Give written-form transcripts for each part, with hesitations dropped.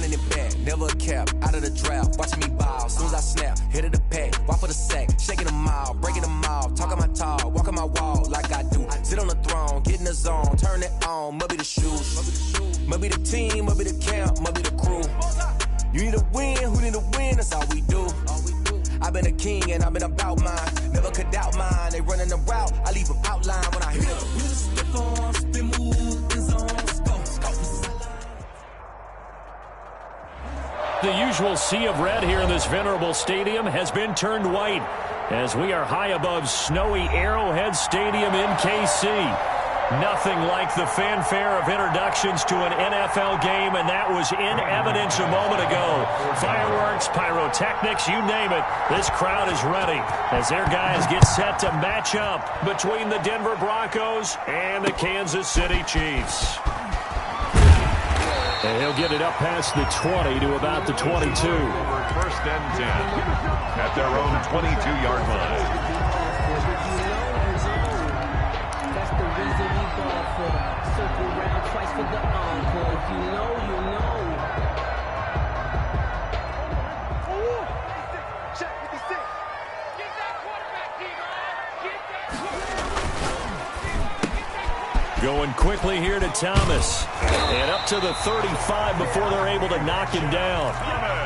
running it back, never a cap, out of the draft, watching me ball, soon as I snap, hit of the pack, walk for the sack, shaking them all, breaking them all, talking my talk, walking my wall like I do, sit on the throne, get in the zone, turn it on, must be the shoes, must be the team, must be the camp, must be the crew, you need to win, who need to win, that's all we do. I've been a king and I've been about mine. Never could doubt mine. They running the route. I leave them outline when I hit them. We just spit on, spin move, in zone, go. The usual sea of red here in this venerable stadium has been turned white as we are high above snowy Arrowhead Stadium in KC. Nothing like the fanfare of introductions to an NFL game, and that was in evidence a moment ago. Fireworks, pyrotechnics, you name it. This crowd is ready as their guys get set to match up between the Denver Broncos and the Kansas City Chiefs. And he'll get it up past the 20 to about the 22. First and 10 at their own 22-yard line. Circle round twice for the encore. If you know, you know. Check 56. Get that quarterback, D-man. Going quickly here to Thomas. And up to the 35 before they're able to knock him down.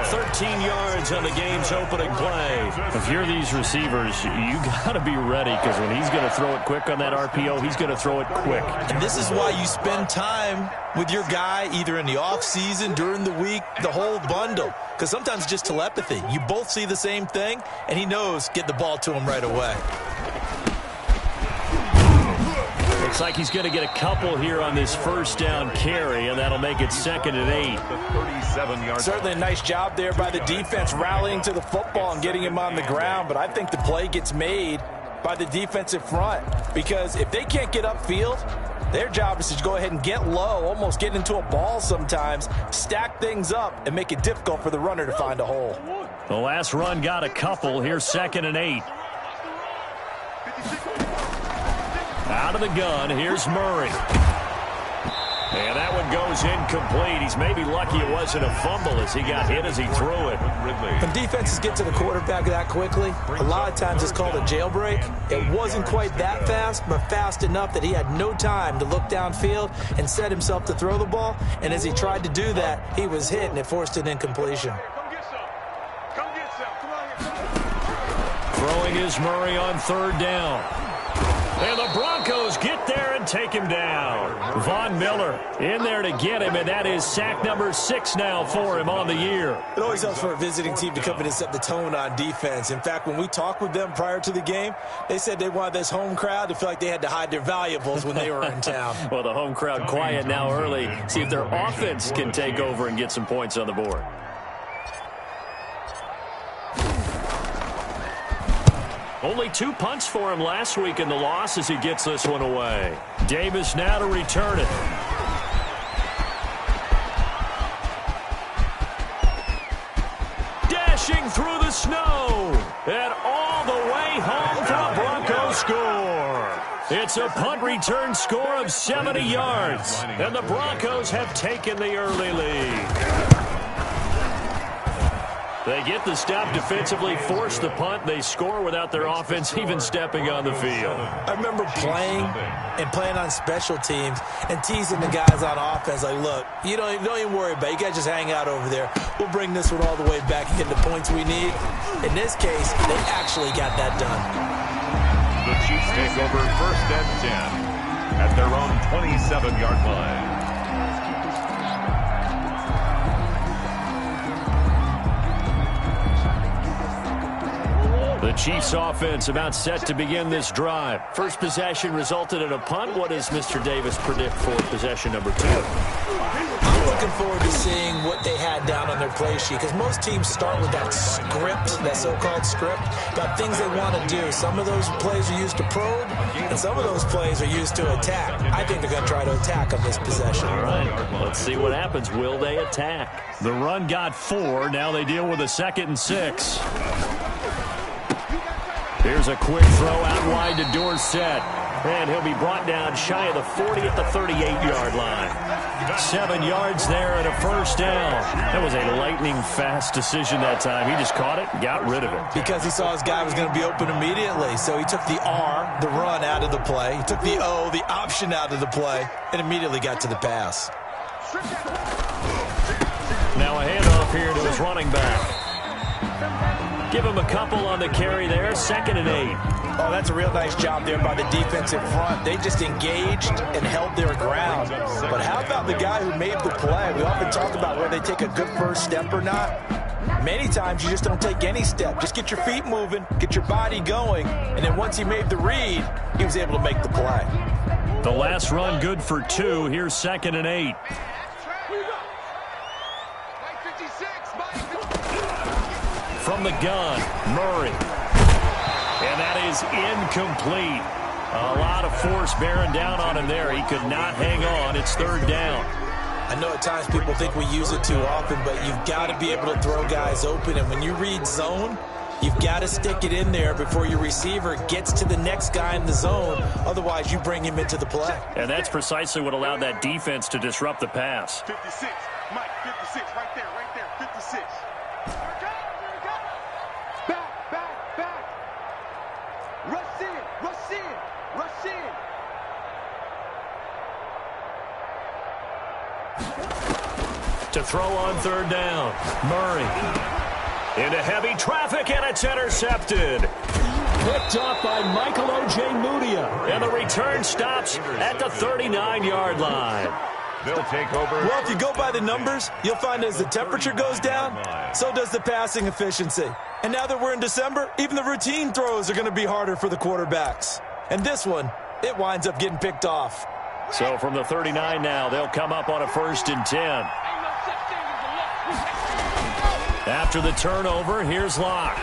13 yards on the game's opening play. If you're these receivers, you got to be ready because when he's going to throw it quick on that RPO, he's going to throw it quick. And this is why you spend time with your guy either in the offseason, during the week, the whole bundle. Because sometimes it's just telepathy. You both see the same thing, and he knows get the ball to him right away. Looks like he's going to get a couple here on this first down carry, and that'll make it 2nd and 8. 37-yard. Certainly a nice job there by the defense rallying to the football and getting him on the ground, but I think the play gets made by the defensive front because if they can't get upfield, their job is to go ahead and get low, almost get into a ball sometimes, stack things up, and make it difficult for the runner to find a hole. The last run got a couple. Here's 2nd and 8. Out of the gun, here's Murray. And that one goes incomplete. He's maybe lucky it wasn't a fumble as he got hit as he threw it. When defenses get to the quarterback that quickly, a lot of times it's called a jailbreak. It wasn't quite that fast, but fast enough that he had no time to look downfield and set himself to throw the ball. And as he tried to do that, he was hit, and it forced an incompletion. Throwing is Murray on 3rd down. And the Broncos get there and take him down. Von Miller in there to get him, and that is sack number 6 now for him on the year. It always helps for a visiting team to come in and set the tone on defense. In fact, when we talked with them prior to the game, they said they wanted this home crowd to feel like they had to hide their valuables when they were in town. Well, the home crowd quiet now early. See if their offense can take over and get some points on the board. Only 2 punts for him last week in the loss as he gets this one away. Davis now to return it. Dashing through the snow and all the way home for a Broncos score. It's a punt return score of 70 yards, and the Broncos have taken the early lead. They get the stop defensively, force the punt. They score without their offense even stepping on the field. I remember playing on special teams and teasing the guys on offense like, look, you don't even worry about it. You guys just hang out over there. We'll bring this one all the way back and get the points we need. In this case, they actually got that done. The Chiefs take over 1st and 10 at their own 27-yard line. The Chiefs offense about set to begin this drive. First possession resulted in a punt. What does Mr. Davis predict for possession number 2? I'm looking forward to seeing what they had down on their play sheet because most teams start with that script, that so-called script, about things they want to do. Some of those plays are used to probe, and some of those plays are used to attack. I think they're going to try to attack on this possession. All right, let's see what happens. Will they attack? The run got 4. Now they deal with a 2nd and 6. Here's a quick throw out wide to Dorsett. And he'll be brought down shy of the 40 at the 38-yard line. 7 yards there and a first down. That was a lightning-fast decision that time. He just caught it and got rid of it. Because he saw his guy was going to be open immediately. So he took the R, the run, out of the play. He took the O, the option, out of the play, and immediately got to the pass. Now a handoff here to his running back. Give him a couple on the carry there. 2nd and 8. Oh, that's a real nice job there by the defensive front. They just engaged and held their ground. But how about the guy who made the play? We often talk about whether they take a good first step or not. Many times you just don't take any step. Just get your feet moving, get your body going, and then once he made the read, he was able to make the play. The last run good for 2. Here's 2nd and 8. From the gun, Murray. And that is incomplete. A lot of force bearing down on him there. He could not hang on. It's 3rd down. I know at times people think we use it too often, but you've got to be able to throw guys open. And when you read zone, you've got to stick it in there before your receiver gets to the next guy in the zone. Otherwise, you bring him into the play. And that's precisely what allowed that defense to disrupt the pass. 56, Mike, 56, right there, 56. Back. Rush in. To throw on 3rd down, Murray. Into heavy traffic, and it's intercepted. Picked off by Michael O.J. Mudia. And the return stops at the 39-yard line. They'll take over. Well, if you go by the numbers, you'll find as the temperature goes down, so does the passing efficiency. And now that we're in December, even the routine throws are going to be harder for the quarterbacks. And this one, it winds up getting picked off. So from the 39 now, they'll come up on a 1st and 10. After the turnover, here's Locke.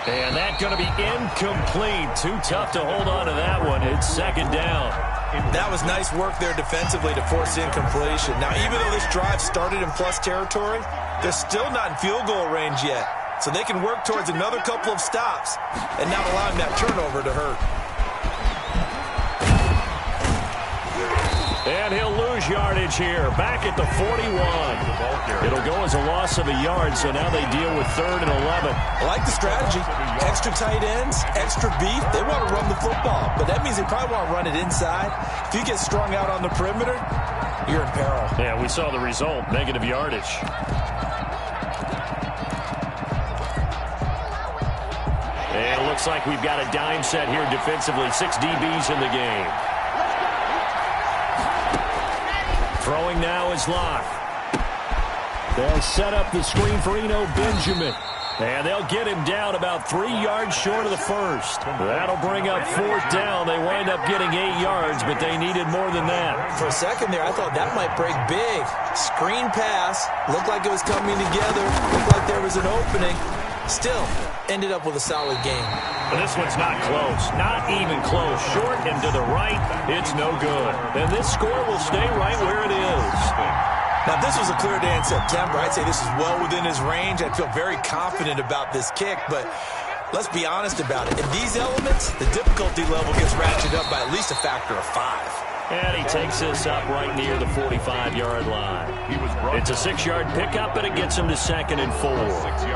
And that's going to be incomplete. Too tough to hold on to that one. It's 2nd down. That was nice work there defensively to force incompletion. Now, even though this drive started in plus territory, they're still not in field goal range yet. So they can work towards another couple of stops and not allowing that turnover to hurt. And he'll lose yardage here. Back at the 41. It'll go as a loss of a yard, so now they deal with 3rd and 11. I like the strategy. Extra tight ends, extra beef. They want to run the football, but that means they probably want to run it inside. If you get strung out on the perimeter, you're in peril. Yeah, we saw the result, negative yardage. And it looks like we've got a dime set here defensively. 6 DBs in the game. Throwing now is Locke. They'll set up the screen for Eno Benjamin. And they'll get him down about 3 yards short of the first. That'll bring up 4th down. They wind up getting 8 yards, but they needed more than that. For a second there, I thought that might break big. Screen pass. Looked like it was coming together. Looked like there was an opening. Still, ended up with a solid game. But this one's not close. Not even close. Short and to the right, it's no good. And this score will stay right where it is. Now, if this was a clear day in September, I'd say this is well within his range. I'd feel very confident about this kick, but let's be honest about it. In these elements, the difficulty level gets ratcheted up by at least a factor of 5. And he takes this up right near the 45-yard line. It's a 6-yard pickup, but it gets him to 2nd and 4.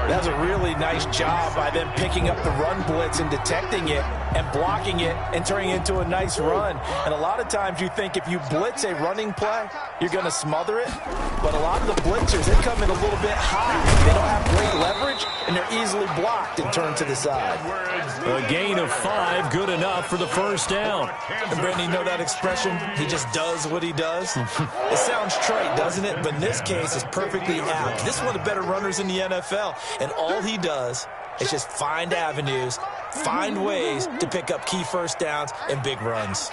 That's a really nice job by them picking up the run blitz and detecting it and blocking it and turning it into a nice run. And a lot of times you think if you blitz a running play, you're going to smother it. But a lot of the blitzers, they come in a little bit high. They don't have great leverage, and they're easily blocked and turned to the side. A gain of 5, good enough for the first down. And Brandon, you know that expression? He just does what he does. It sounds trite, doesn't it? But in this case, it's perfectly apt. This is one of the better runners in the NFL. And all he does is just find avenues, find ways to pick up key first downs and big runs.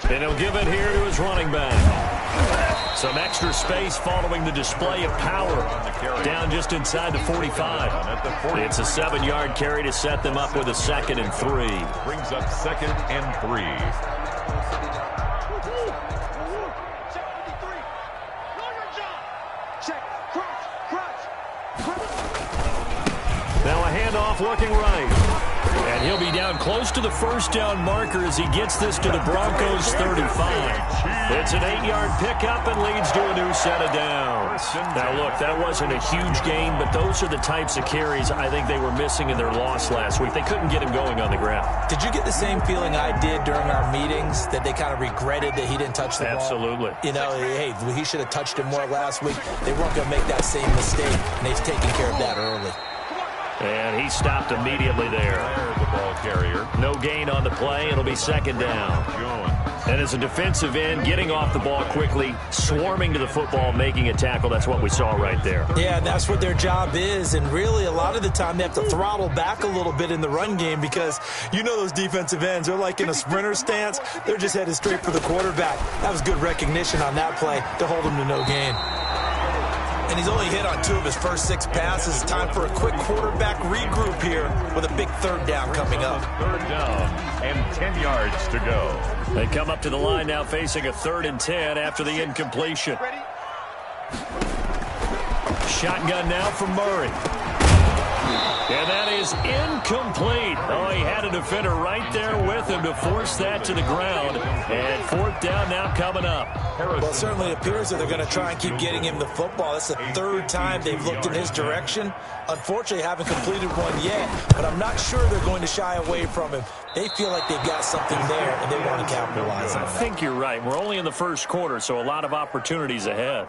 And he'll give it here to his running back. Some extra space following the display of power. Down just inside the 45. It's a 7-yard carry to set them up with a 2nd and 3. Brings up 2nd and 3. Now a handoff looking right. And he'll be down close to the first down marker as he gets this to the Broncos 35. It's an 8-yard pickup and leads to a new set of downs. Now, look, that wasn't a huge gain, but those are the types of carries I think they were missing in their loss last week. They couldn't get him going on the ground. Did you get the same feeling I did during our meetings, that they kind of regretted that he didn't touch the ball? Absolutely. You know, hey, he should have touched him more last week. They weren't going to make that same mistake, and they've taken care of that early. And he stopped immediately there. The ball carrier. No gain on the play. It'll be second down. And as a defensive end, getting off the ball quickly, swarming to the football, making a tackle, that's what we saw right there. Yeah, that's what their job is. And really, a lot of the time, they have to throttle back a little bit in the run game because you know those defensive ends, they're like in a sprinter stance. They're just headed straight for the quarterback. That was good recognition on that play to hold him to no gain. And he's only hit on 2 of his first 6 passes. Time for a quick quarterback regroup here with a big third down coming up. Third down and 10 yards to go. They come up to the line now facing a 3rd and 10 after the incompletion. Shotgun now from Murray. And that is incomplete. Oh, he had a defender right there with him to force that to the ground. And 4th down now coming up. Well, it certainly appears that they're going to try and keep getting him the football. That's the 3rd time they've looked in his direction. Unfortunately, haven't completed one yet, but I'm not sure they're going to shy away from him. They feel like they've got something there, and they want to capitalize on it. I think you're right. We're only in the first quarter, so a lot of opportunities ahead.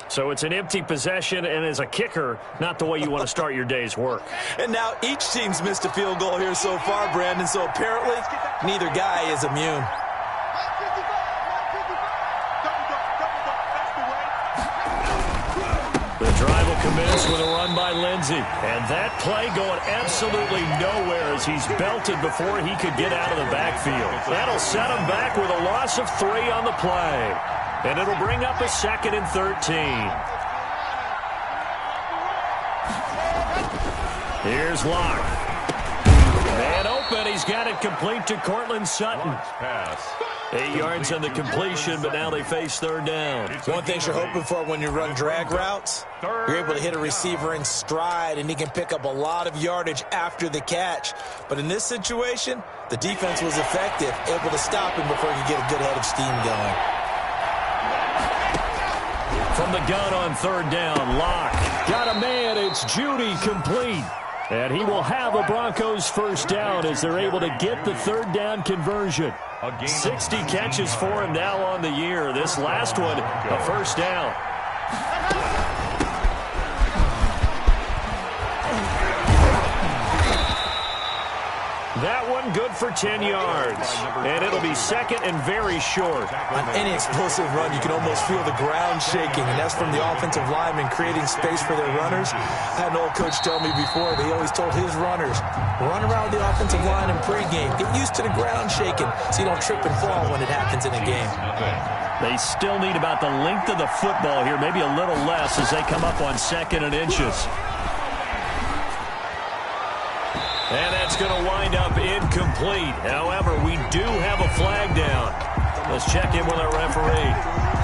So it's an empty possession, and as a kicker, not the way you want to start your day's work. And now each team's missed a field goal here so far, Brandon, so apparently neither guy is immune. The drive will commence with a run by Lindsey. And that play going absolutely nowhere as he's belted before he could get out of the backfield. That'll set him back with a loss of 3 on the play. And it'll bring up a 2nd and 13. Here's Locke. And open. He's got it complete to Cortland Sutton. Pass. 8 yards on the completion, but now they face 3rd down. One thing you're hoping for when you run drag routes, you're able to hit a receiver in stride, and he can pick up a lot of yardage after the catch. But in this situation, the defense was effective, able to stop him before he could get a good head of steam going. From the gun on 3rd down, Locke. Got a man, it's Judy complete. And he will have a Broncos 1st down as they're able to get the 3rd down conversion. 60 catches for him now on the year. This last one, a 1st down. That one good for 10 yards. And it'll be 2nd and very short. On any explosive run, you can almost feel the ground shaking, and that's from the offensive linemen creating space for their runners. I had an old coach tell me before, he always told his runners, run around the offensive line in pregame. Get used to the ground shaking so you don't trip and fall when it happens in a game. They still need about the length of the football here, maybe a little less as they come up on 2nd and inches. And that's going to wind up incomplete. However, we do have a flag down. Let's check in with our referee.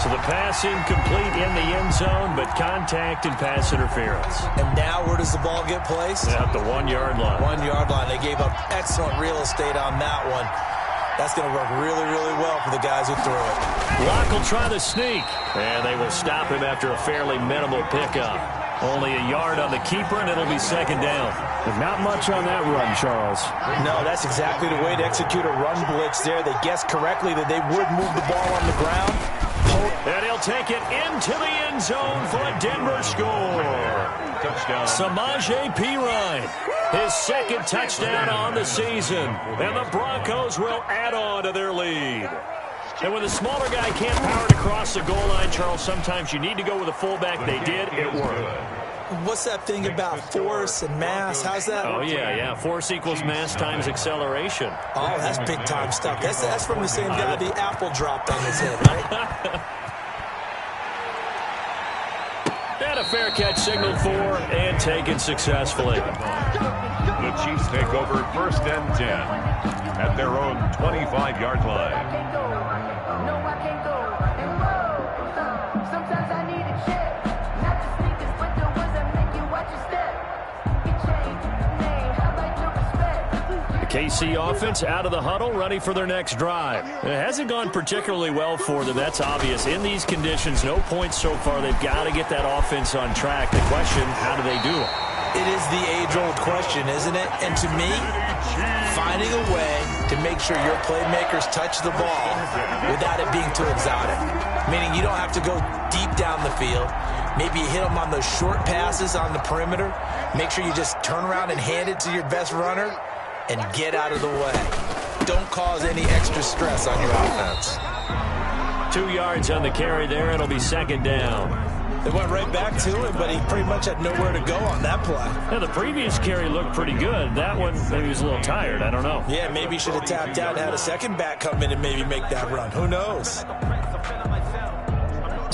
So the pass incomplete in the end zone, but contact and pass interference. And now where does the ball get placed? At the 1-yard line. 1-yard line. They gave up excellent real estate on that one. That's going to work really, really well for the guys who threw it. Locke will try the sneak. And they will stop him after a fairly minimal pickup. Only a yard on the keeper, and it'll be 2nd down. But not much on that run, Charles. No, that's exactly the way to execute a run blitz there. They guessed correctly that they would move the ball on the ground. And he'll take it into the end zone for a Denver score. Touchdown. Samaje Perine, his 2nd touchdown on the season. And the Broncos will add on to their lead. And when the smaller guy can't power it across the goal line, Charles, sometimes you need to go with a fullback. They did. It worked. What's that thing about force and mass? How's that? Oh, yeah. Force equals mass times acceleration. Oh, that's big-time stuff. That's from the same guy the apple dropped on his head, right? And a fair catch signaled for and taken successfully. The Chiefs take over 1st and 10 at their own 25-yard line. KC offense out of the huddle, ready for their next drive. It hasn't gone particularly well for them. That's obvious. In these conditions, no points so far. They've got to get that offense on track. The question, how do they do it? It is the age-old question, isn't it? And to me, finding a way to make sure your playmakers touch the ball without it being too exotic. Meaning you don't have to go deep down the field. Maybe you hit them on those short passes on the perimeter. Make sure you just turn around and hand it to your best runner and get out of the way. Don't cause any extra stress on your offense. 2 yards on the carry there. It'll be second down. They went right back to him, but he pretty much had nowhere to go on that play. Yeah, the previous carry looked pretty good. That one, maybe he was a little tired. I don't know. Yeah, maybe he should have tapped out and had a second back come in and maybe make that run. Who knows?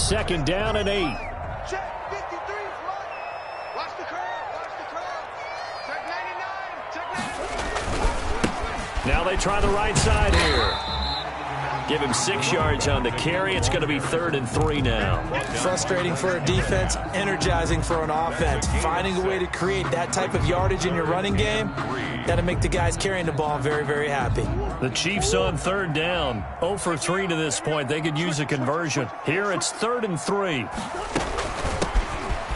Second down and 8. Check 53. Watch the curl. Watch the curl. Check 99. Check 99. Now they try the right side here. Give him 6 yards on the carry. It's going to be 3rd and 3 now. Frustrating for a defense, energizing for an offense. Finding a way to create that type of yardage in your running game, that'll make the guys carrying the ball very, very happy. The Chiefs on 3rd down. 0 for 3 to this point. They could use a conversion. Here it's 3rd and 3.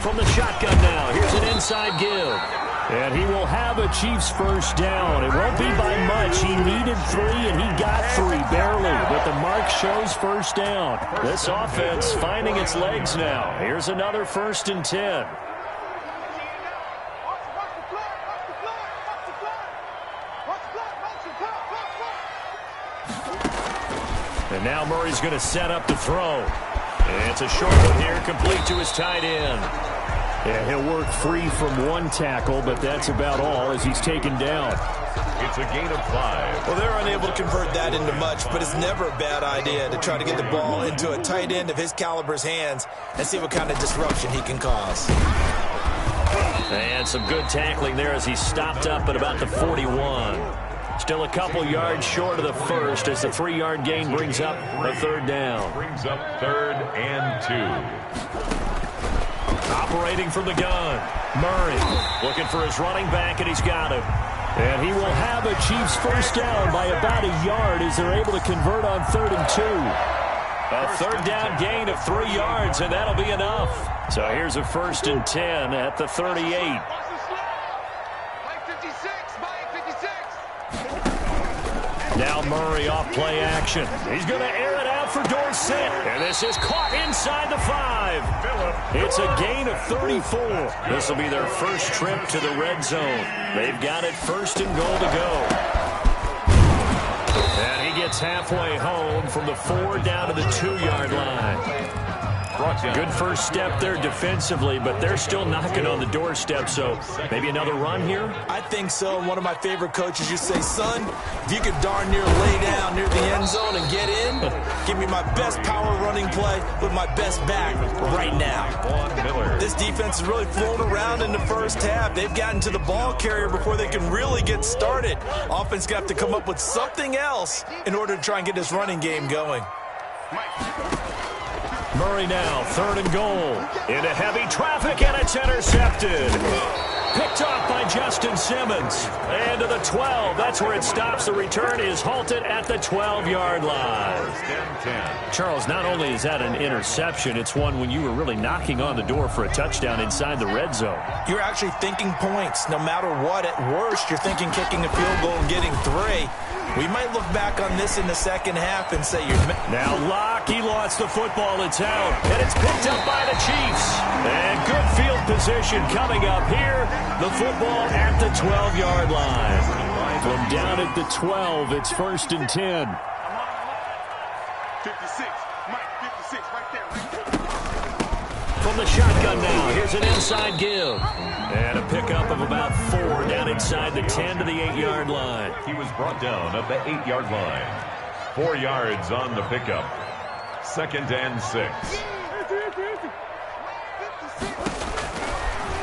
From the shotgun now. Here's an inside give. And he will have a Chiefs first down. It won't be by much. He needed 3, and he got 3, barely. But the mark shows first down. This offense finding its legs now. Here's another 1st and 10. And now Murray's going to set up to throw. And it's a short one here, complete to his tight end. Yeah, he'll work free from one tackle, but that's about all as he's taken down. It's a gain of 5. Well, they're unable to convert that into much, but it's never a bad idea to try to get the ball into a tight end of his caliber's hands and see what kind of disruption he can cause. And some good tackling there as he stopped up at about the 41. Still a couple yards short of the first as the 3-yard gain brings up a 3rd down. Brings up 3rd and 2. Operating from the gun, Murray looking for his running back, and he's got him. And he will have a Chiefs first down by about a yard as they're able to convert on 3rd and 2. A 3rd down gain of 3 yards, and that'll be enough. So here's a 1st and 10 at the 38. Now Murray off play action. He's going to air it out for Dorsett. And this is caught inside the 5. It's a gain of 34. This will be their first trip to the red zone. They've got it 1st and goal to go. And he gets halfway home from the 4 down to the 2-yard line. Good first step there defensively, but they're still knocking on the doorstep, so maybe another run here? I think so. One of my favorite coaches used to say, son, if you could darn near lay down near the end zone and get in, give me my best power running play with my best back right now. This defense has really flown around in the first half. They've gotten to the ball carrier before they can really get started. Offense got to come up with something else in order to try and get this running game going. Murray now, 3rd and goal. Into heavy traffic, and it's intercepted. Picked off by Justin Simmons. And to the 12. That's where it stops. The return is halted at the 12-yard line. Charles, not only is that an interception, it's one when you were really knocking on the door for a touchdown inside the red zone. You're actually thinking points. No matter what, at worst, you're thinking kicking a field goal and getting 3. We might look back on this in the second half and say you're... Now Locke, he lost the football. It's out, and it's picked up by the Chiefs. And good field position coming up here. The football at the 12-yard line. From down at the 12, it's 1st and 10. 56, Mike, 56, right there. From the shotgun now, here's an inside give. And a pickup of about 4 down inside the 10 to the 8-yard line. He was brought down at the 8-yard line. 4 yards on the pickup. 2nd and 6.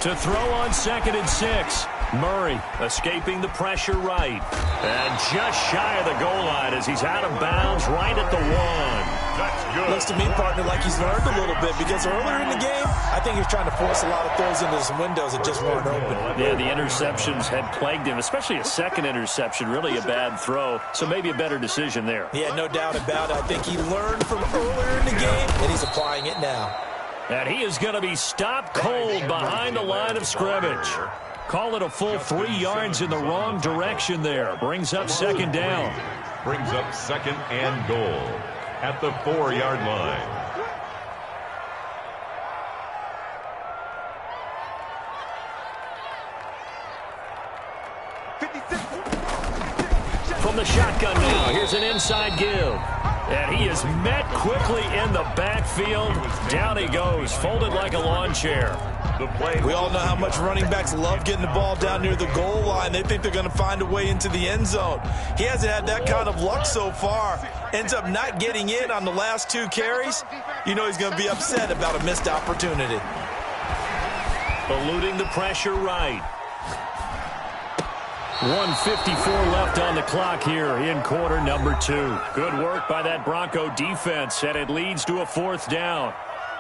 To throw on 2nd and 6. Murray escaping the pressure right. And just shy of the goal line as he's out of bounds right at the 1. That's good. Looks to me, partner, like he's learned a little bit, because earlier in the game, I think he was trying to force a lot of throws into some windows that just weren't open. Yeah, the interceptions had plagued him, especially a second interception, really a bad throw. So maybe a better decision there. Yeah, no doubt about it. I think he learned from earlier in the game, and he's applying it now. And he is going to be stopped cold behind the line of scrimmage. Call it a full 3 yards in the wrong direction there. Brings up second down. Brings up second and goal at the 4-yard line. From the shotgun now, here's an inside give. And he is met quickly in the backfield. Down he goes, folded like a lawn chair. We all know how much running backs love getting the ball down near the goal line. They think they're going to find a way into the end zone. He hasn't had that kind of luck so far. Ends up not getting in on the last 2 carries. You know he's going to be upset about a missed opportunity. Eluding the pressure right. 1:54 left on the clock here in quarter number 2. Good work by that Bronco defense, and it leads to a 4th down.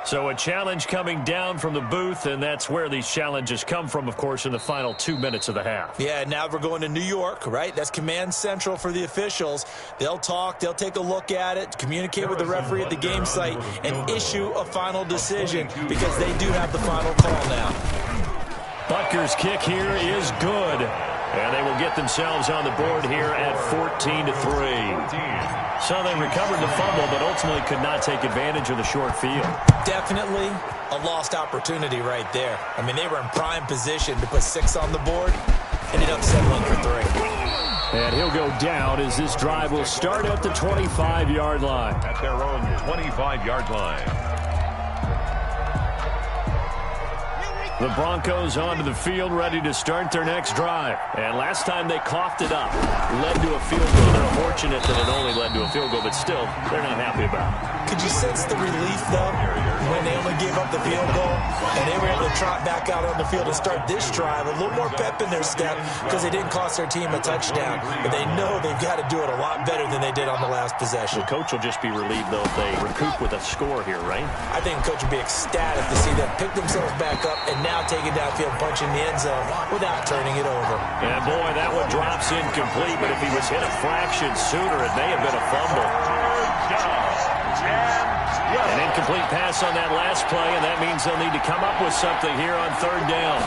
So a challenge coming down from the booth, and that's where these challenges come from, of course, in the final 2 minutes of the half. Yeah, now we're going to New York, right? That's command central for the officials. They'll talk, they'll take a look at it, communicate with the referee at the game site, and issue a final decision, because they do have the final call now. Butker's kick here is good. And they will get themselves on the board here at 14-3. So they recovered the fumble, but ultimately could not take advantage of the short field. Definitely a lost opportunity right there. I mean, they were in prime position to put 6 on the board. Ended up settling for 3. And he'll go down as this drive will start at the 25-yard line. At their own 25-yard line. The Broncos onto the field, ready to start their next drive. And last time they coughed it up. Led to a field goal. They're fortunate that it only led to a field goal, but still, they're not happy about it. Could you sense the relief, though, when they only gave up the field goal? And they were able to trot back out on the field and start this drive. A little more pep in their step, because they didn't cost their team a touchdown. But they know they've got to do it a lot better than they did on the last possession. The coach will just be relieved, though, if they recoup with a score here, right? I think the coach will be ecstatic to see them pick themselves back up and now take it downfield, punch in the end zone without turning it over. And boy, that one drops incomplete, but if he was hit a fraction sooner, it may have been a fumble. An incomplete pass on that last play, and that means they'll need to come up with something here on 3rd down.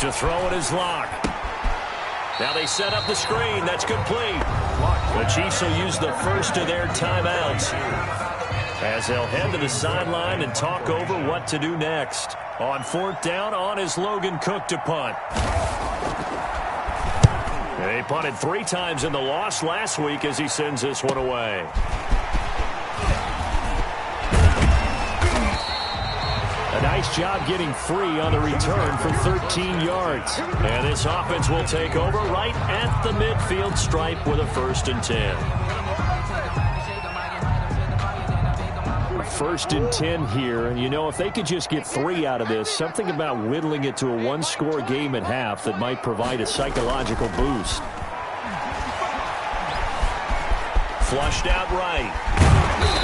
To throw it is Locke. Now they set up the screen. That's complete. The Chiefs will use the first of their timeouts as they'll head to the sideline and talk over what to do next. On 4th down, on is Logan Cook to punt. They punted 3 times in the loss last week as he sends this one away. A nice job getting free on the return for 13 yards. And this offense will take over right at the midfield stripe with a 1st and 10. 1st and 10 here, and you know, if they could just get 3 out of this, something about whittling it to a 1-score game at half that might provide a psychological boost. Flushed out right.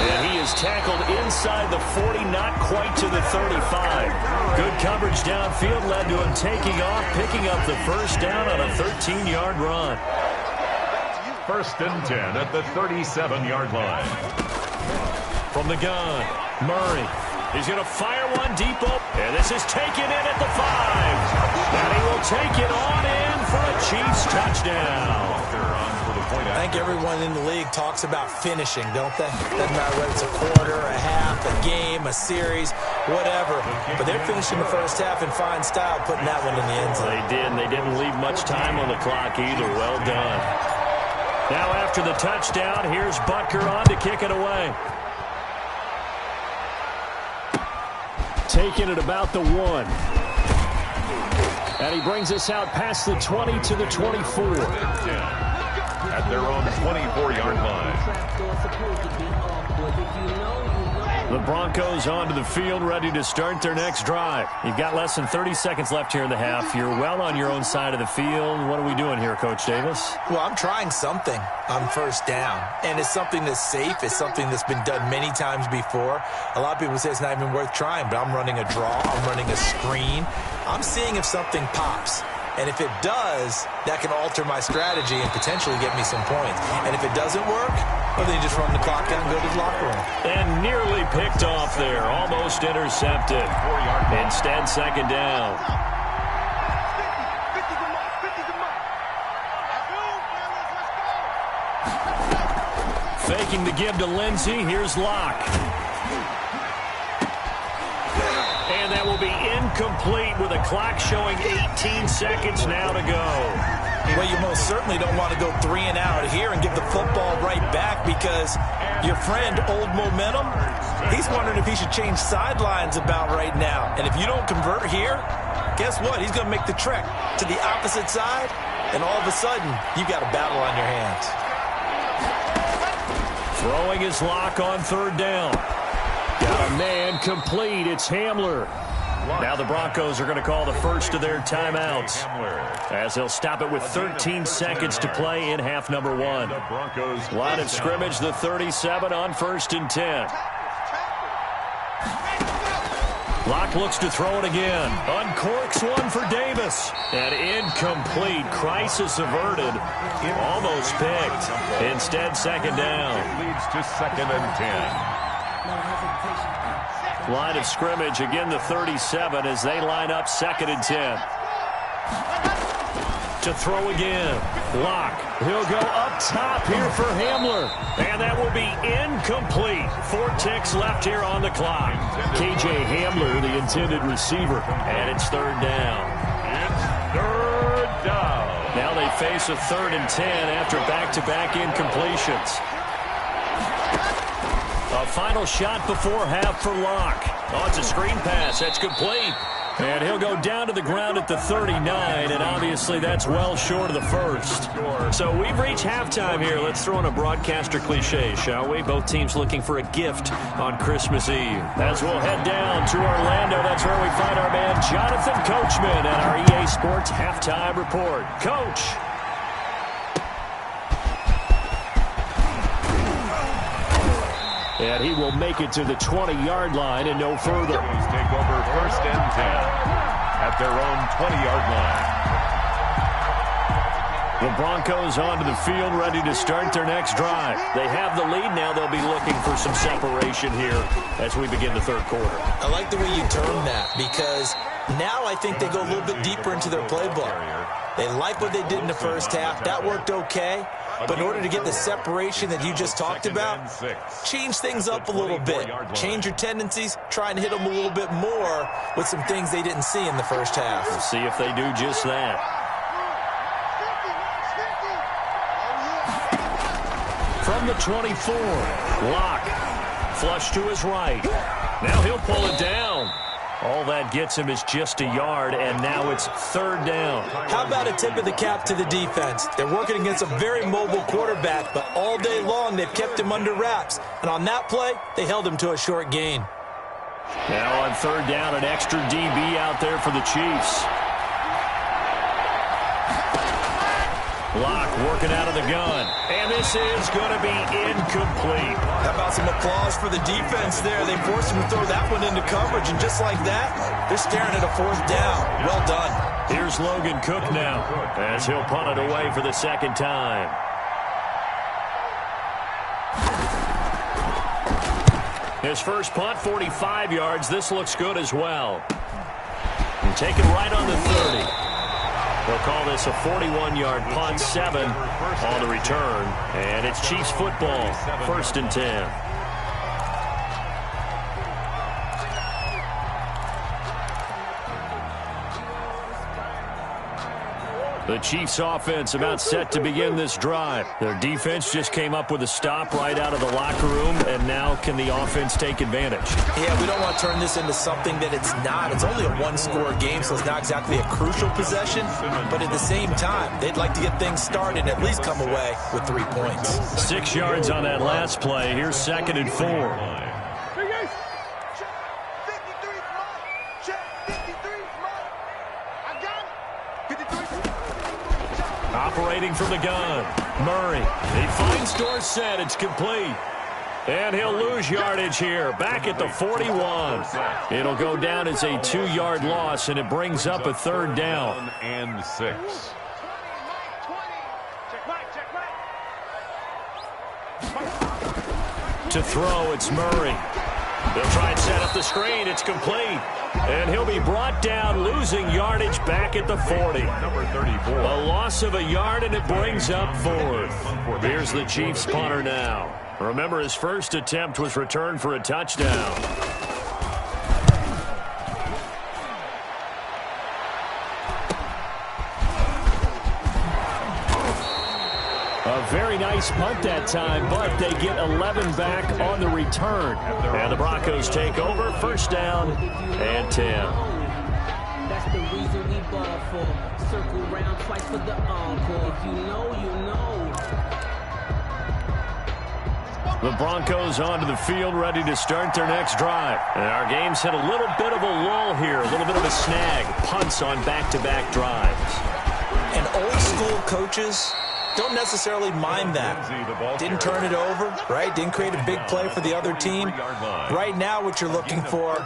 And he is tackled inside the 40, not quite to the 35. Good coverage downfield led to him taking off, picking up the 1st down on a 13-yard run. 1st and 10 at the 37-yard line. From the gun, Murray. He's going to fire one deep open. And this is taken in at the 5. And he will take it on in for a Chiefs touchdown. I think everyone in the league talks about finishing, don't they? Doesn't matter whether it's a quarter, a half, a game, a series, whatever. But they're finishing the 1st half in fine style, putting that one in the end zone. They did, and they didn't leave much time on the clock either. Well done. Now after the touchdown, here's Butker on to kick it away. Taking it about the 1. And he brings us out past the 20 to the 24. At their own 24-yard line. The Broncos onto the field, ready to start their next drive. You've got less than 30 seconds left here in the half. You're well on your own side of the field. What are we doing here, Coach Davis? Well, I'm trying something on first down, and it's something that's safe. It's something that's been done many times before. A lot of people say it's not even worth trying, but I'm running a draw. I'm running a screen. I'm seeing if something pops. And if it does, that can alter my strategy and potentially get me some points. And if it doesn't work, well, then you just run the clock down and go to the locker room. And nearly picked off there. Almost intercepted. Instead, second down. 50 the mark. Let's go. Faking the give to Lindsey. Here's Locke. And that will be incomplete with a clock showing 18 seconds now to go. Well, you most certainly don't want to go 3 and out here and give the football right back because your friend, Old Momentum, he's wondering if he should change sidelines about right now. And if you don't convert here, guess what? He's going to make the trek to the opposite side, and all of a sudden, you got a battle on your hands. Throwing his Lock on third down. Got a man complete. It's Hamler. Now the Broncos are going to call the first of their timeouts as they'll stop it with 13 seconds to play in half number 1. Line of scrimmage, the 37 on 1st and 10. Locke looks to throw it again. Uncorks one for Davis. And incomplete. Crisis averted. Almost picked. Instead, second down. It leads to 2nd and 10. Line of scrimmage, again the 37 as they line up 2nd and 10. To throw again. Locke. He'll go up top here for Hamler. And that will be incomplete. 4 ticks left here on the clock. KJ Hamler, the intended receiver. And it's 3rd down. It's 3rd down. Now they face a 3rd and 10 after back-to-back incompletions. A final shot before half for Locke. Oh, it's a screen pass. That's complete. And he'll go down to the ground at the 39, and obviously that's well short of the first. So we've reached halftime here. Let's throw in a broadcaster cliche, shall we? Both teams looking for a gift on Christmas Eve. As we'll head down to Orlando, that's where we find our man Jonathan Coachman at our EA Sports Halftime Report. Coach. And he will make it to the 20-yard line and no further. Take over 1st and 10 at their own 20-yard line. The Broncos onto the field, ready to start their next drive. They have the lead now. They'll be looking for some separation here as we begin the 3rd quarter. I like the way you term that because now I think they go a little bit deeper into their playbook. They like what they did in the first half. That worked okay. But in order to get the separation that you just talked about, change things up a little bit. Change your tendencies. Try and hit them a little bit more with some things they didn't see in the first half. We'll see if they do just that. From the 24, Locke. Flush to his right. Now he'll pull it down. All that gets him is just a yard, and now it's 3rd down. How about a tip of the cap to the defense? They're working against a very mobile quarterback, but all day long they've kept him under wraps. And on that play, they held him to a short gain. Now on 3rd down, an extra DB out there for the Chiefs. Locke working out of the gun. And this is going to be incomplete. How about some applause for the defense there? They forced him to throw that one into coverage, and just like that, they're staring at a 4th down. Well done. Here's Logan Cook now as he'll punt it away for the 2nd time. His first punt, 45 yards. This looks good as well. And taken right on the 30. They'll call this a 41-yard punt, 7 on the return. And it's Chiefs football, 1st and 10. The Chiefs offense about set to begin this drive. Their defense just came up with a stop right out of the locker room, and now can the offense take advantage? Yeah, we don't want to turn this into something that it's not. It's only a 1-score game, so it's not exactly a crucial possession. But at the same time, they'd like to get things started and at least come away with 3 points. 6 yards on that last play. Here's 2nd and 4. Operating from the gun. Murray. He finds Dorsett. It's complete. And he'll lose yardage here. Back at the 41. It'll go down as a 2-yard loss, and it brings up a 3rd down. 1 and 6. To throw, it's Murray. They'll try and set up the screen. It's complete. And he'll be brought down, losing yardage back at the 40. Number 34. A loss of a yard, and it brings up 4th. Here's the Chiefs punter now. Remember, his first attempt was returned for a touchdown. A very nice punt that time, but they get 11 back on the return. And the Broncos take over, 1st down and 10. That's the reason we ball for. Circle round twice for the encore. If you know, you know. The Broncos onto the field, ready to start their next drive. And our game's hit a little bit of a lull here, a little bit of a snag. Punts on back-to-back drives. And old-school coaches don't necessarily mind that. Didn't turn it over, right? Didn't create a big play for the other team. Right now what you're looking for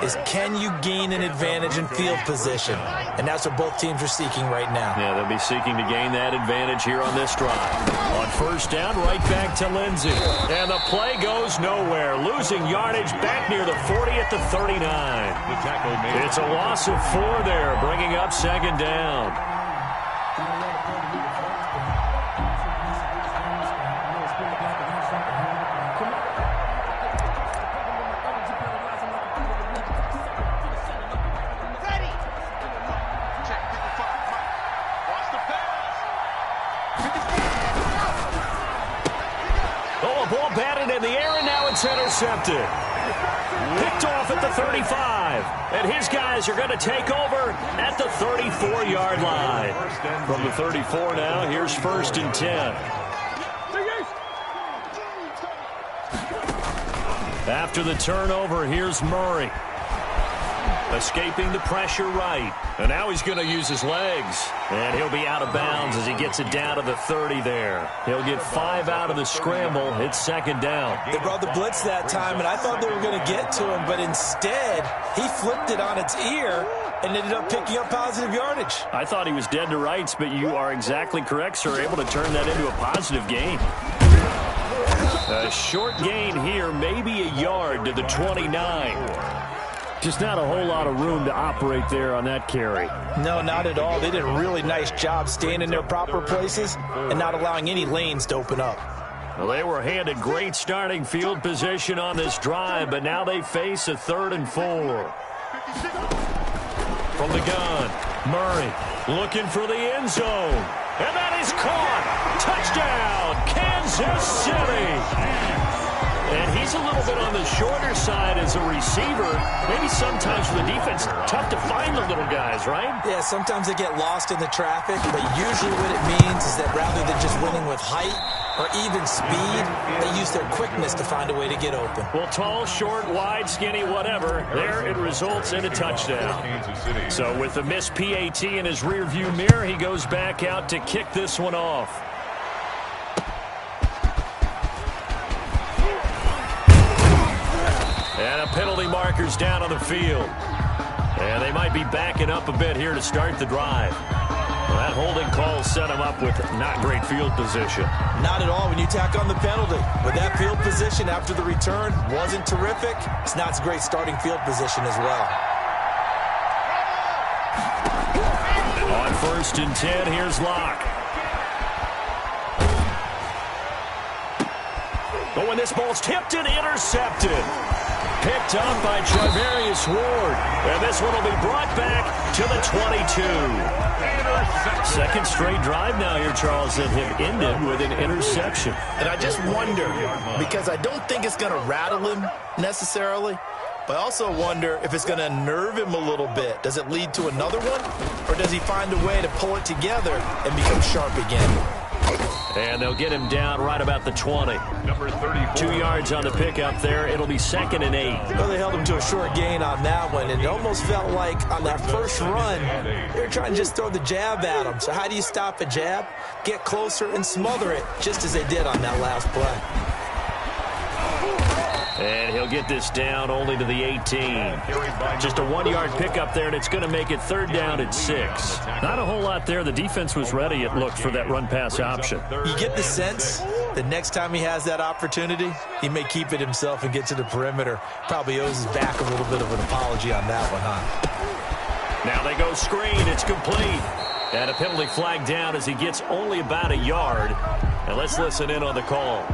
is, can you gain an advantage in field position? And that's what both teams are seeking right now. Yeah, they'll be seeking to gain that advantage here on this drive. On 1st down, right back to Lindsey. And the play goes nowhere. Losing yardage back near the 40 at the 39. It's a loss of 4 there, bringing up 2nd down. Ball batted in the air, and now it's intercepted. Picked off at the 35. And his guys are going to take over at the 34-yard line. From the 34 now, here's 1st and 10. After the turnover, here's Murray. Escaping the pressure right. And now he's going to use his legs. And he'll be out of bounds as he gets it down to the 30 there. He'll get 5 out of the scramble. It's 2nd down. They brought the blitz that time, and I thought they were going to get to him, but instead, he flipped it on its ear and ended up picking up positive yardage. I thought he was dead to rights, but you are exactly correct, sir. Able to turn that into a positive gain. A short gain here, maybe a yard to the 29. Just not a whole lot of room to operate there on that carry. No, not at all. They did a really nice job staying in their proper places and not allowing any lanes to open up. Well, they were handed great starting field position on this drive, but now they face a 3rd and 4. From the gun, Murray looking for the end zone. And that is caught. Touchdown, Kansas City. And he's a little bit on the shorter side as a receiver. Maybe sometimes for the defense, tough to find the little guys, right? Yeah, sometimes they get lost in the traffic, but usually what it means is that rather than just winning with height or even speed, they use their quickness to find a way to get open. Well, tall, short, wide, skinny, whatever, there it results in a touchdown. So with the missed PAT in his rearview mirror, he goes back out to kick this one off. And a penalty marker's down on the field. And they might be backing up a bit here to start the drive. Well, that holding call set him up with not great field position. Not at all when you tack on the penalty. But that field position after the return wasn't terrific. It's not a great starting field position as well. On 1st and 10, here's Locke. But when this ball's tipped and intercepted. Picked up by Trevarius Ward. And this one will be brought back to the 22. Second straight drive now here, Charles, that have ended with an interception. And I just wonder, because I don't think it's going to rattle him necessarily, but I also wonder if it's going to unnerve him a little bit. Does it lead to another one? Or does he find a way to pull it together and become sharp again? And they'll get him down right about the 20. Number 34. 2 yards on the pickup there. It'll be 2nd and 8. Well, they held him to a short gain on that one, and it almost felt like on that first run, they were trying to just throw the jab at him. So how do you stop a jab? Get closer and smother it, just as they did on that last play. And he'll get this down only to the 18. Just a 1-yard pickup there, and it's going to make it 3rd down at 6. Not a whole lot there. The defense was ready, it looked, for that run-pass option. You get the sense the next time he has that opportunity, he may keep it himself and get to the perimeter. Probably owes his back a little bit of an apology on that one, huh? Now they go screen. It's complete. And a penalty flag down as he gets only about a yard. And let's listen in on the call.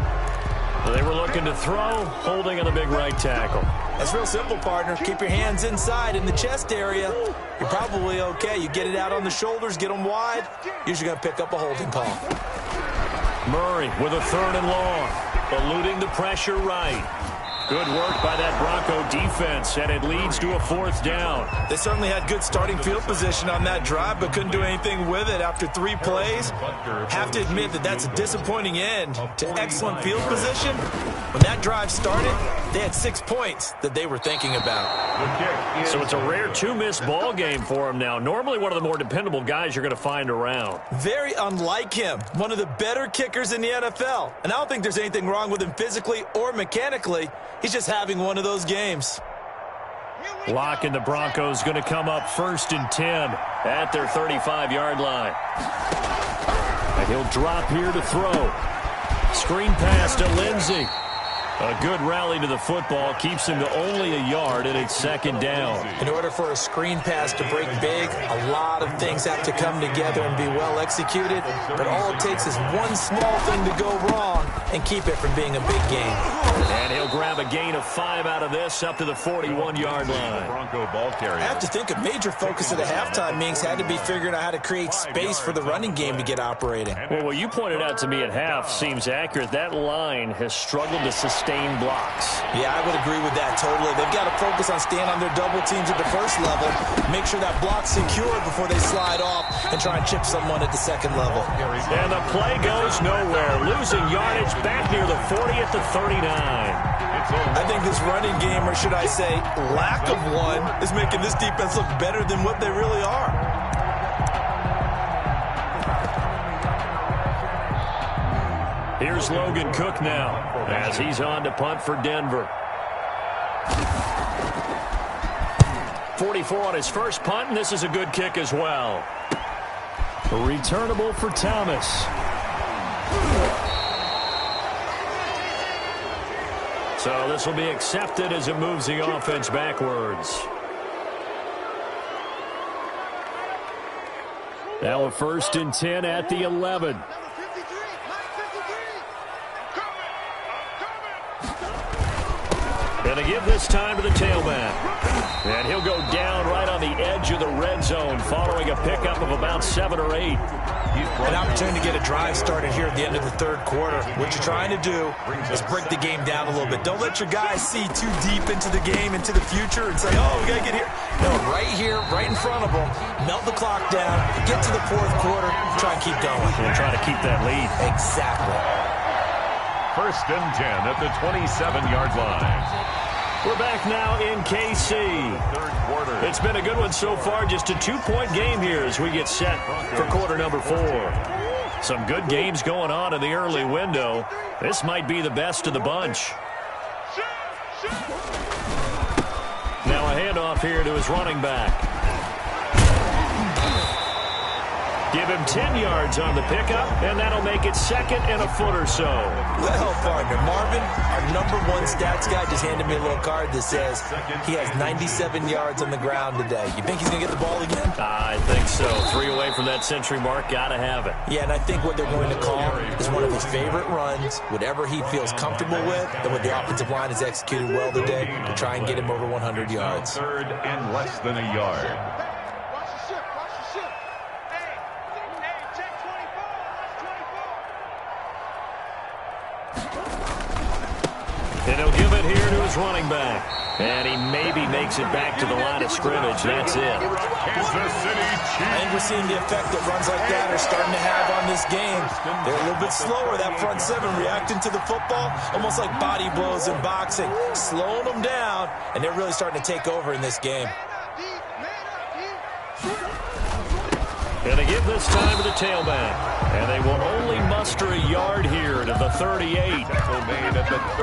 They were looking to throw, holding on the big right tackle. That's real simple, partner. Keep your hands inside in the chest area. You're probably okay. You get it out on the shoulders, get them wide. Usually going to pick up a holding call. Murray with a 3rd and long. Eluding the pressure right. Good work by that Bronco defense, and it leads to a 4th down. They certainly had good starting field position on that drive, but couldn't do anything with it after 3 plays. Have to admit that that's a disappointing end to excellent field position. When that drive started, they had 6 points that they were thinking about. So it's a rare 2-miss ball game for him now. Normally one of the more dependable guys you're going to find around. Very unlike him. One of the better kickers in the NFL. And I don't think there's anything wrong with him physically or mechanically. He's just having one of those games. Lock and the Broncos going to come up 1st and 10 at their 35-yard line. And he'll drop here to throw. Screen pass to Lindsey. A good rally to the football keeps him to only a yard, and it's 2nd down. In order for a screen pass to break big, a lot of things have to come together and be well executed. But all it takes is one small thing to go wrong and keep it from being a big game. And he'll grab a gain of 5 out of this up to the 41-yard line. Bronco ball carrier. I have to think a major focus of the halftime meetings had to be figuring out how to create space for the running game to get operating. Well, what you pointed out to me at half seems accurate. That line has struggled to sustain blocks. Yeah, I would agree with that totally. They've got to focus on staying on their double teams at the first level, make sure that block's secure before they slide off and try and chip someone at the 2nd level. And the play goes nowhere, losing yardage back near the 40 at the 39. I think this running game, or should I say lack of one, is making this defense look better than what they really are. Here's Logan Cook now as he's on to punt for Denver. 44 on his first punt, and this is a good kick as well. Returnable for Thomas. So this will be accepted as it moves the offense backwards. Now a 1st and 10 at the 11. Going to give this time to the tailback. And he'll go down right on the edge of the red zone following a pickup of about 7 or 8. An opportunity to get a drive started here at the end of the 3rd quarter. What you're trying to do is break the game down a little bit. Don't let your guys see too deep into the game, into the future, and say, oh, we got to get here. No, right here, right in front of them, melt the clock down, get to the 4th quarter, try and keep going. And try to keep that lead. Exactly. 1st and 10 at the 27-yard line. We're back now in KC. 3rd quarter. It's been a good one so far. Just a 2-point game here as we get set for quarter number 4. Some good games going on in the early window. This might be the best of the bunch. Now a handoff here to his running back. Give him 10 yards on the pickup, and that'll make it 2nd and a foot or so. Well, partner, Marvin, our #1 stats guy, just handed me a little card that says he has 97 yards on the ground today. You think he's going to get the ball again? I think so. 3 away from that century mark. Got to have it. Yeah, and I think what they're going to call is one of his favorite runs, whatever he feels comfortable with, and what the offensive line has executed well today to try and get him over 100 yards. 3rd and less than a yard. And he'll give it here to his running back. And he maybe makes it back to the line of scrimmage. That's it. Kansas City Chiefs. I think we're seeing the effect that runs like that are starting to have on this game. They're a little bit slower, that front seven, reacting to the football, almost like body blows in boxing, slowing them down, and they're really starting to take over in this game. And they give this time to the tailback. And they will only muster a yard here to the 38.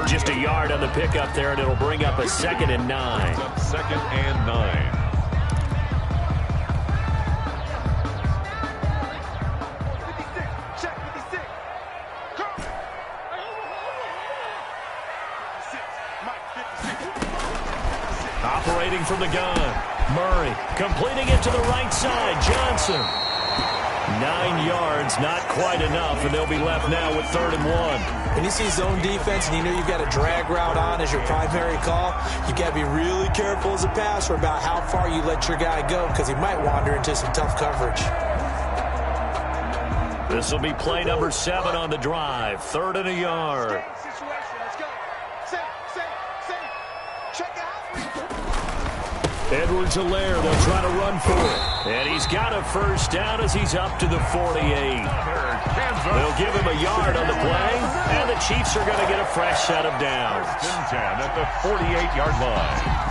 Just a yard on the pickup there, and it'll bring up a 2nd and 9. 2nd and 9. Operating from the gun. Murray completing it to the right side. Johnson. 9 yards, not quite enough, and they'll be left now with 3rd and 1. When you see zone defense and you know you've got a drag route on as your primary call, you've got to be really careful as a passer about how far you let your guy go because he might wander into some tough coverage. This will be play number 7 on the drive. 3rd and a yard. Edwards-Helaire, they'll try to run for it. And he's got a first down as he's up to the 48. They'll give him a yard on the play, and the Chiefs are going to get a fresh set of downs. 10 at the 48-yard line.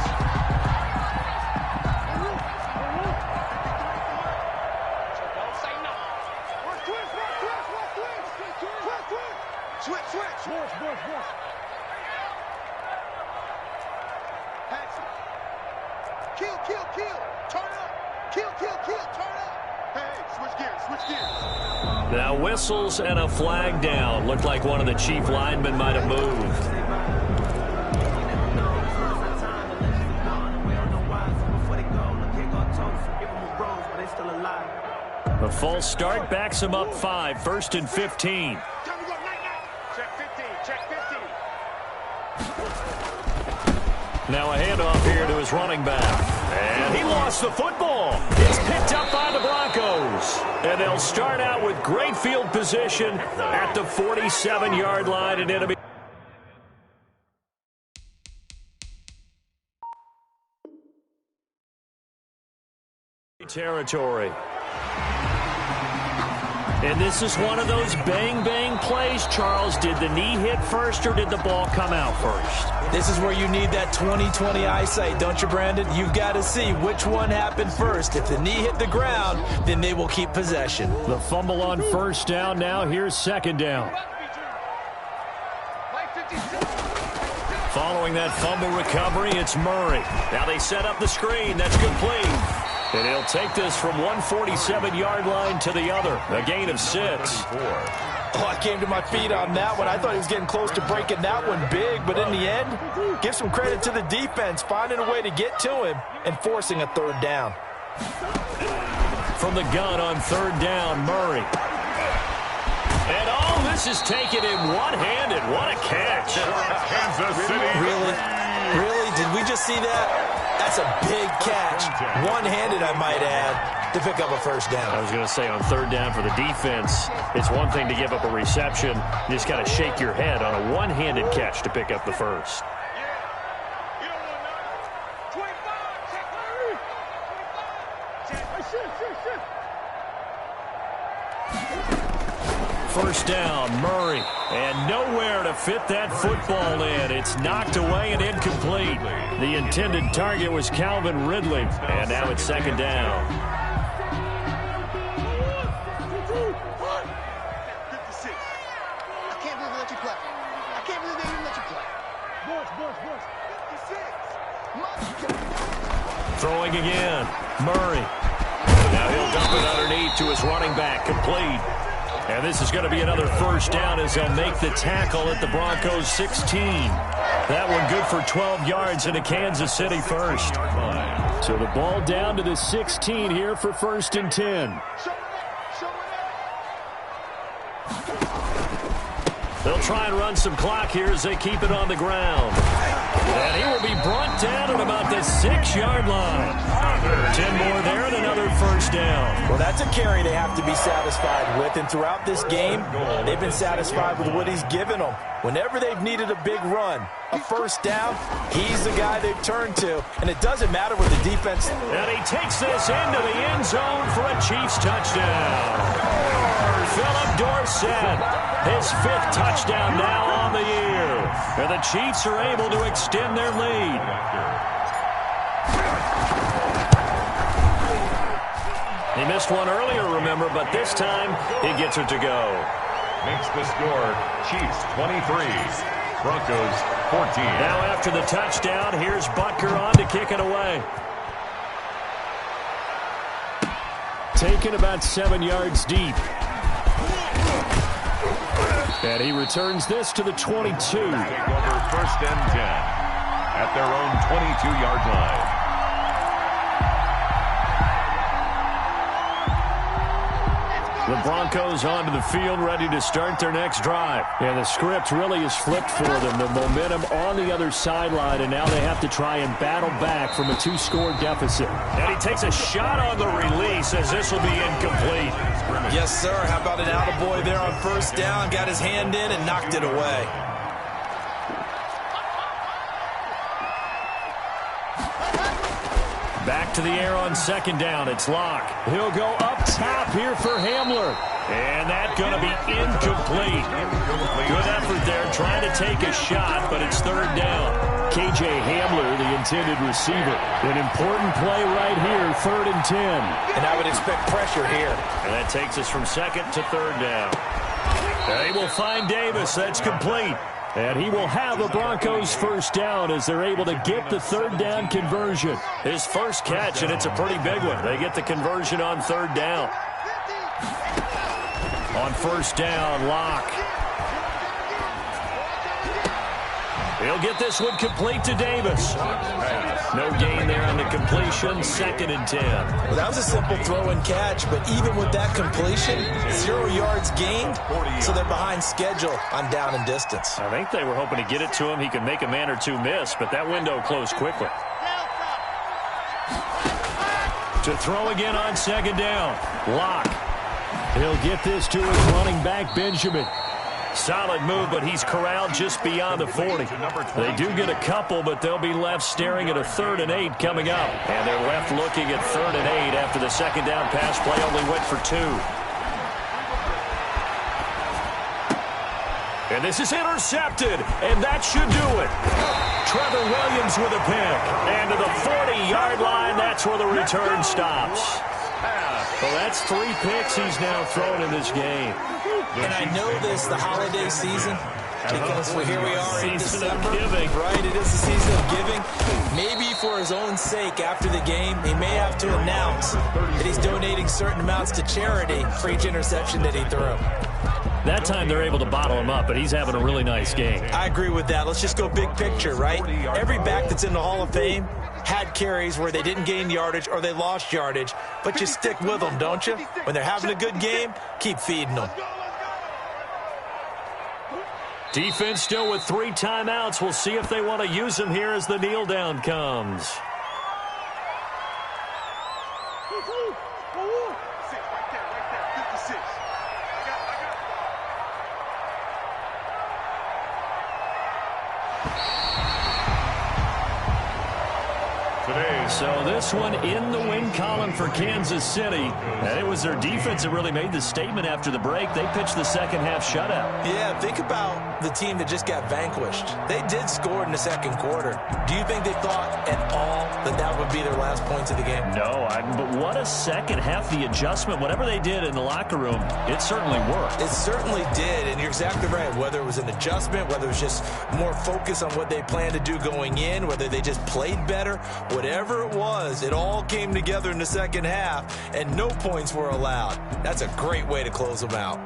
Now whistles and a flag down. Looked like one of the Chief linemen might have moved. The false start backs him up 5. 1st and 15. Now a handoff here to his running back. And he lost the football. It's picked up by the Broncos. And they'll start out with great field position at the 47-yard line. And enemy territory. And this is one of those bang-bang plays, Charles. Did the knee hit first or did the ball come out first? This is where you need that 20/20 eyesight, don't you, Brandon? You've got to see which one happened first. If the knee hit the ground, then they will keep possession. The fumble on first down. Now here's 2nd down. Following that fumble recovery, it's Murray. Now they set up the screen. That's complete. And he'll take this from one 47-yard line to the other. A gain of 6. Oh, I came to my feet on that one. I thought he was getting close to breaking that one big, but in the end, give some credit to the defense, finding a way to get to him and forcing a 3rd down. From the gun on 3rd down, Murray. And all this is taken in one-handed. What a catch. Kansas City. Really? Really? Did we just see that? That's a big catch. One-handed, I might add, to pick up a first down. I was going to say on 3rd down for the defense, it's one thing to give up a reception. You just got to shake your head on a one-handed catch to pick up the first. First down, Murray, and nowhere to fit that football in. It's knocked away and incomplete. The intended target was Calvin Ridley, and now it's 2nd down. 56. I can't believe they let you play. I can't believe they even let you play. Boys. 56. Throwing again, Murray. Now he'll dump it underneath to his running back, complete. And this is going to be another first down as they'll make the tackle at the Broncos 16. That one good for 12 yards into Kansas City first. So the ball down to the 16 here for 1st and 10. They'll try and run some clock here as they keep it on the ground. And he will be brought down at about the 6-yard line. 10 more there and another first down. Well, that's a carry they have to be satisfied with, and throughout this game, they've been satisfied with what he's given them. Whenever they've needed a big run, a first down, he's the guy they've turned to, and it doesn't matter what the defense... And he takes this into the end zone for a Chiefs touchdown. Philip Dorsett, his 5th touchdown now on the year. And the Chiefs are able to extend their lead. He missed one earlier, remember, but this time he gets it to go. Makes the score Chiefs 23, Broncos 14. Now after the touchdown, here's Butker on to kick it away. Taken about 7 yards deep. And he returns this to the 22. Take over first and 10 at their own 22-yard line. The Broncos onto the field, ready to start their next drive. And the script really is flipped for them. The momentum on the other sideline, and now they have to try and battle back from a 2-score deficit. And he takes a shot on the release as this will be incomplete. Yes, sir. How about an attaboy there on first down? Got his hand in and knocked it away. Back to the air on second down. It's Locke. He'll go up top here for Hamler. And that's going to be incomplete. Good effort there trying to take a shot, but it's third down. KJ Hamler, the intended receiver. An important play right here, 3rd and 10. And I would expect pressure here. And that takes us from second to third down. They will find Davis. That's complete. And he will have the Broncos first down as they're able to get the third down conversion. His first catch, and it's a pretty big one. They get the conversion on third down. On first down, Locke. He'll get this one complete to Davis. No gain there on the completion, 2nd and 10. Well, that was a simple throw and catch, but even with that completion, 0 yards gained, so they're behind schedule on down and distance. I think they were hoping to get it to him. He could make a man or two miss, but that window closed quickly. To throw again on second down, Locke. He'll get this to his running back, Benjamin. Solid move, but he's corralled just beyond the 40. They do get a couple, but they'll be left staring at a 3rd and 8 coming up. And they're left looking at 3rd and 8 after the second down pass play only went for 2. And this is intercepted, and that should do it. Trevor Williams with a pick. And to the 40-yard line, that's where the return stops. Well, that's 3 picks he's now thrown in this game. And I know this, the holiday season, because here we are in December. Right, it is the season of giving. Maybe for his own sake, after the game, he may have to announce that he's donating certain amounts to charity for each interception that he threw. That time they're able to bottle him up, but he's having a really nice game. I agree with that. Let's just go big picture, right? Every back that's in the Hall of Fame had carries where they didn't gain yardage or they lost yardage, but you stick with them, don't you? When they're having a good game, keep feeding them. Defense still with 3 timeouts. We'll see if they want to use them here as the kneel down comes. So this one in the win column for Kansas City. And it was their defense that really made the statement after the break. They pitched the second half shutout. Yeah, think about the team that just got vanquished. They did score in the second quarter. Do you think they thought at all that that would be their last points of the game? No, but what a second half. The adjustment, whatever they did in the locker room, it certainly worked. It certainly did, and you're exactly right. Whether it was an adjustment, whether it was just more focus on what they planned to do going in, whether they just played better, whatever it was, it all came together in the second half, and no points were allowed. That's a great way to close them out.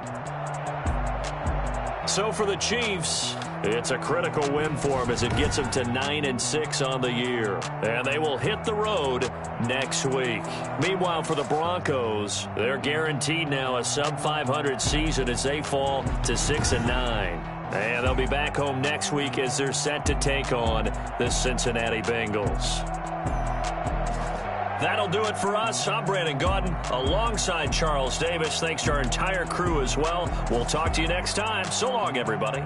So for the Chiefs, it's a critical win for them as it gets them to 9-6 on the year. And they will hit the road next week. Meanwhile, for the Broncos, they're guaranteed now a sub-500 season as they fall to 6-9. And they'll be back home next week as they're set to take on the Cincinnati Bengals. That'll do it for us. I'm Brandon Gaudin alongside Charles Davis. Thanks to our entire crew as well. We'll talk to you next time. So long, everybody.